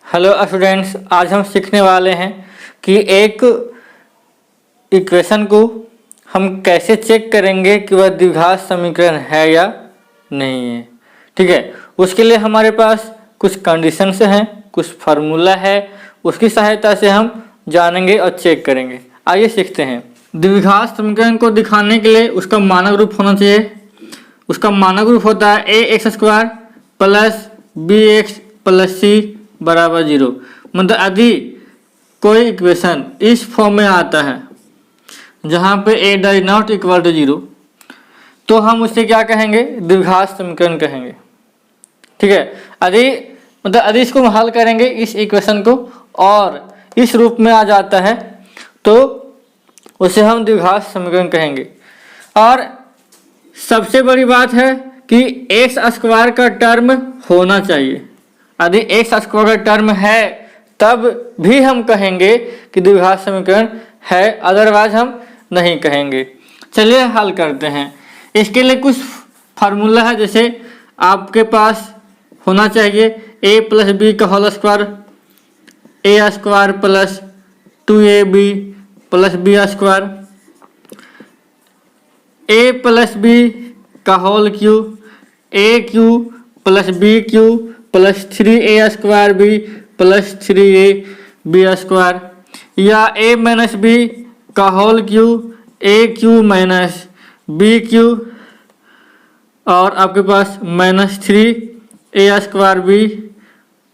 Hello students, आज हम सीखने वाले हैं कि एक इक्वेशन को हम कैसे चेक करेंगे कि वह द्विघात समीकरण है या नहीं है। ठीक है, उसके लिए हमारे पास कुछ कंडीशंस हैं, कुछ फार्मूला है, उसकी सहायता से हम जानेंगे और चेक करेंगे। आइए सीखते हैं। द्विघात समीकरण को दिखाने के लिए उसका मानक रूप होना चाहिए। उसका मानक रूप होता है A x square plus B x plus सी बराबर 0। मतलब यदि कोई इक्वेशन इस फॉर्म में आता है जहां पे ए डज नॉट इक्वल टू 0, तो हम उसे क्या कहेंगे? द्विघात समीकरण कहेंगे। ठीक है, यदि इसको हम हल करेंगे इस इक्वेशन को और इस रूप में आ जाता है तो उसे हम द्विघात समीकरण कहेंगे। और सबसे बड़ी बात है कि एक्स स्क्वायर का टर्म होना चाहिए। यदि एक्स स्क्वायर का टर्म है तब भी हम कहेंगे कि द्विघात समीकरण है, अदरवाइज हम नहीं कहेंगे। चलिए हल करते हैं। इसके लिए कुछ फार्मूला है, जैसे आपके पास होना चाहिए ए प्लस बी का whole square, a square plus 2ab plus B square, a plus b का whole cube, a cube plus b cube plus 3a square b plus 3ab square, या a माइनस बी का whole cube, a cube minus b cube और आपके पास minus 3a square b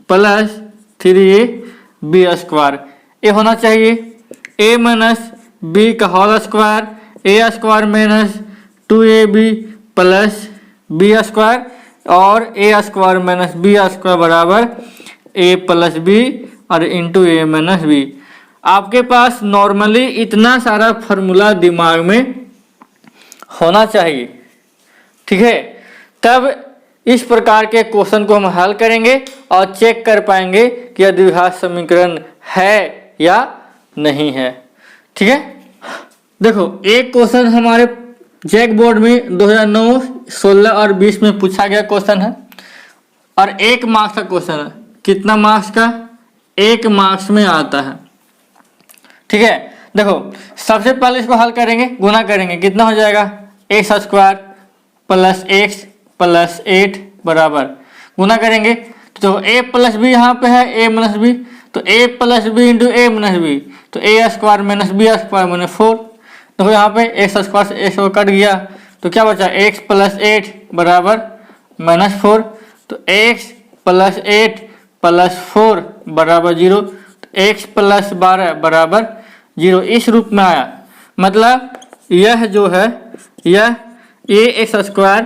plus 3ab square. ये होना चाहिए a minus B का whole square, a square minus 2ab plus B square और ए स्क्वायर माइनस बी स्क्वायर बराबर ए प्लस बी और इंटू ए माइनस बी। आपके पास नॉर्मली इतना सारा फार्मूला दिमाग में होना चाहिए। ठीक है, तब इस प्रकार के क्वेश्चन को हम हल करेंगे और चेक कर पाएंगे कि यह द्विघात समीकरण है या नहीं है। ठीक है, देखो एक क्वेश्चन हमारे जैक बोर्ड में 2009, 16 और 20 में पूछा गया क्वेश्चन है और 1 मार्क्स का क्वेश्चन है। कितना मार्क्स का? 1 मार्क्स में आता है। ठीक है, देखो सबसे पहले इसको हल करेंगे, गुना करेंगे। कितना हो जाएगा? X square plus x plus 8 बराबर, गुना करेंगे तो ए प्लस बी यहाँ पे है, ए माइनस बी, तो a plus b into a minus b, तो a square minus b square minus 4। देखो यहाँ पे एक्स स्क्वायर से एक्स कट गया तो क्या बचा? एक्स प्लस 8 बराबर माइनस 4, तो एक्स प्लस 8 प्लस 4 बराबर 0, तो एक्स प्लस 12 बराबर 0 इस रूप में आया। मतलब यह जो है यह a x square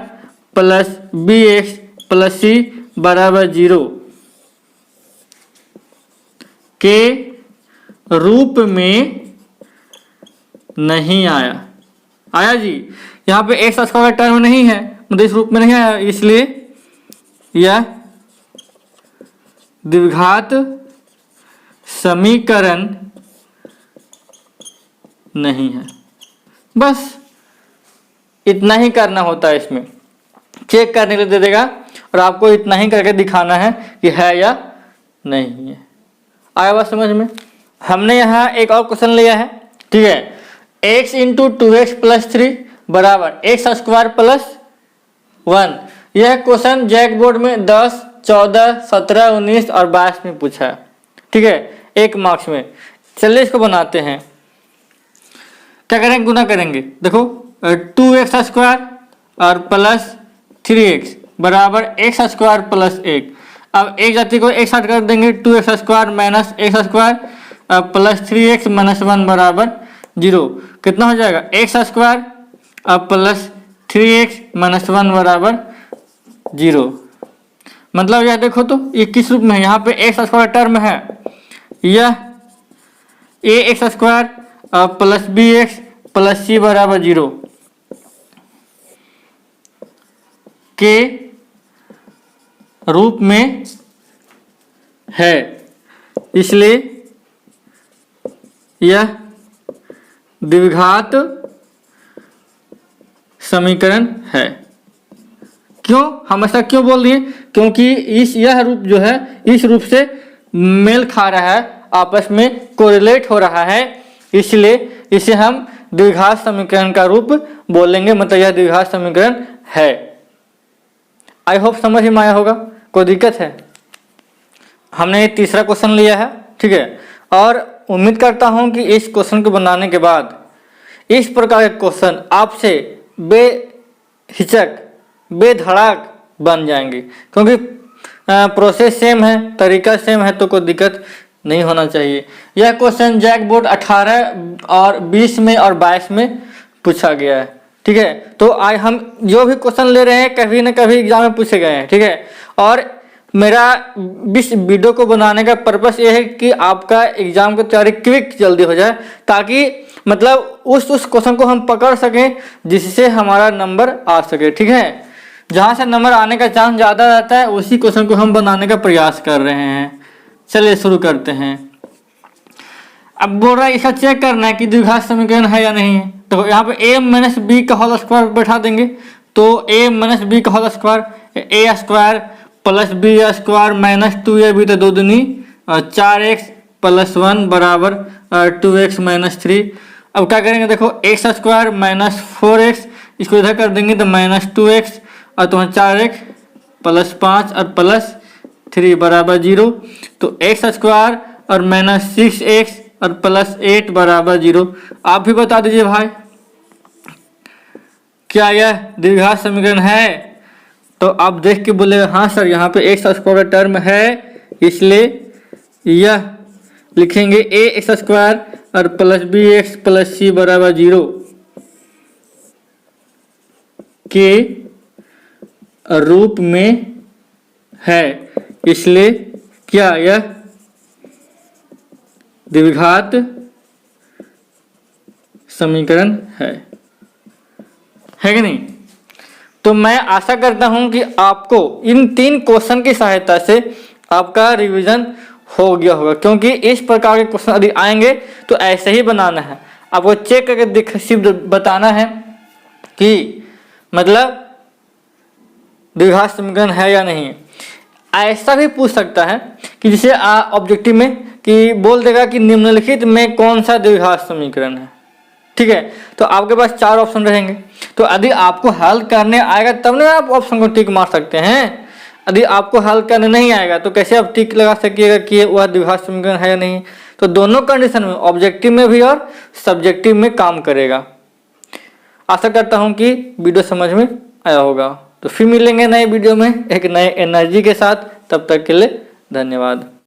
plus B x plus सी बराबर 0 के रूप में नहीं आया। आया जी? यहाँ पे एक्स स्क्वायर टर्म नहीं है, मतलब इस रूप में नहीं आया, इसलिए यह द्विघात समीकरण नहीं है। बस इतना ही करना होता है, इसमें चेक करने के लिए दे देगा और आपको इतना ही करके दिखाना है कि है या नहीं है। आया बात समझ में? हमने यहाँ एक और क्वेश्चन लिया है। ठीक है, x इंटू 2x प्लस 3 बराबर एक्स स्क्वायर प्लस 1। यह क्वेश्चन जैक बोर्ड में 10, 14, 17, 19 और 22 में पूछा है। ठीक है, 1 मार्क्स में। चलिए इसको बनाते हैं। क्या करेंगे? गुना करेंगे। देखो 2x स्क्वायर और प्लस 3x बराबर एक्स स्क्वायर प्लस 1। अब एक जाति को एक साथ कर देंगे, 2x square minus x square plus 3x minus 1 बराबर 0। कितना हो जाएगा? एक्स स्क्वायर अब प्लस 3x माइनस 1 बराबर 0। मतलब यह देखो तो ये किस रूप में है? यहाँ पे एक्स स्क्वायर टर्म है, यह a x square plus B x plus सी बराबर 0 के रूप में है, इसलिए यह द्विघात समीकरण है। क्यों हम ऐसा क्यों बोल दिए? क्योंकि यह रूप जो है इस रूप से मेल खा रहा है, आपस में कोरिलेट हो रहा है, इसलिए इसे हम द्विघात समीकरण का रूप बोलेंगे, मतलब यह द्विघात समीकरण है। आई होप समझ में आया होगा। कोई दिक्कत है? हमने तीसरा क्वेश्चन लिया है, ठीक है, और उम्मीद करता हूं कि इस क्वेश्चन को बनाने के बाद इस प्रकार के क्वेश्चन आपसे बेहिचक बेधड़ाक बन जाएंगे, क्योंकि प्रोसेस सेम है, तरीका सेम है, तो कोई दिक्कत नहीं होना चाहिए। यह क्वेश्चन जैक बोर्ड 18 और 20 में और 22 में पूछा गया है, ठीक है। तो आज हम जो भी क्वेश्चन ले रहे हैं कभी न कभी एग्जाम में पूछे गए हैं, ठीक है। और मेरा इस वीडियो को बनाने का पर्पस ये है कि आपका एग्जाम की तैयारी क्विक जल्दी हो जाए, ताकि मतलब उस क्वेश्चन को हम पकड़ सकें जिससे हमारा नंबर आ सके, ठीक है। जहाँ से नंबर आने का चांस ज़्यादा रहता है उसी क्वेश्चन को हम बनाने का प्रयास कर रहे हैं। चलिए शुरू करते हैं। अब बोल रहा है इसका चेक करना है कि द्विघात समीकरण है या नहीं है। तो यहाँ पे a माइनस बी का होल स्क्वायर बैठा देंगे, तो a माइनस बी का whole square a square plus B square minus 2ab, तो 2 दूनी 4x प्लस 1 बराबर 2x माइनस 3। अब क्या करेंगे, देखो x स्क्वायर माइनस 4x, इसको इधर कर देंगे तो माइनस 2x और तुम्हारा 4x प्लस 5 और प्लस 3 बराबर 0। तो x स्क्वायर और माइनस 6x और प्लस 8 बराबर 0। आप भी बता दीजिए भाई, क्या यह द्विघात समीकरण है? तो आप देख के बोले हाँ सर, यहाँ पे x स्क्वायर का टर्म है, इसलिए यह लिखेंगे ax स्क्वायर और प्लस bx प्लस c बराबर 0 के रूप में है, इसलिए क्या यह द्विघात समीकरण है कि नहीं? तो मैं आशा करता हूं कि आपको इन 3 क्वेश्चन की सहायता से आपका रिवीजन हो गया होगा, क्योंकि इस प्रकार के क्वेश्चन यदि आएंगे तो ऐसे ही बनाना है। आपको चेक करके सिर्फ बताना है कि मतलब द्विघात समीकरण है या नहीं। ऐसा भी पूछ सकता है कि जिसे ऑब्जेक्टिव में कि बोल देगा कि निम्नलिखित में कौन सा द्विघात समीकरण है, ठीक है। तो आपके पास 4 ऑप्शन रहेंगे, तो यदि आपको हल करने आएगा तब ना आप ऑप्शन को टिक मार सकते हैं। यदि आपको हल करने नहीं आएगा तो कैसे आप टिक लगा सकिएगा कि वह द्विघात समीकरण है या नहीं? तो दोनों कंडीशन में, ऑब्जेक्टिव में भी और सब्जेक्टिव में काम करेगा। आशा करता हूं कि वीडियो समझ में आया होगा। तो फिर मिलेंगे नए वीडियो में एक नए एनर्जी के साथ, तब तक के लिए धन्यवाद।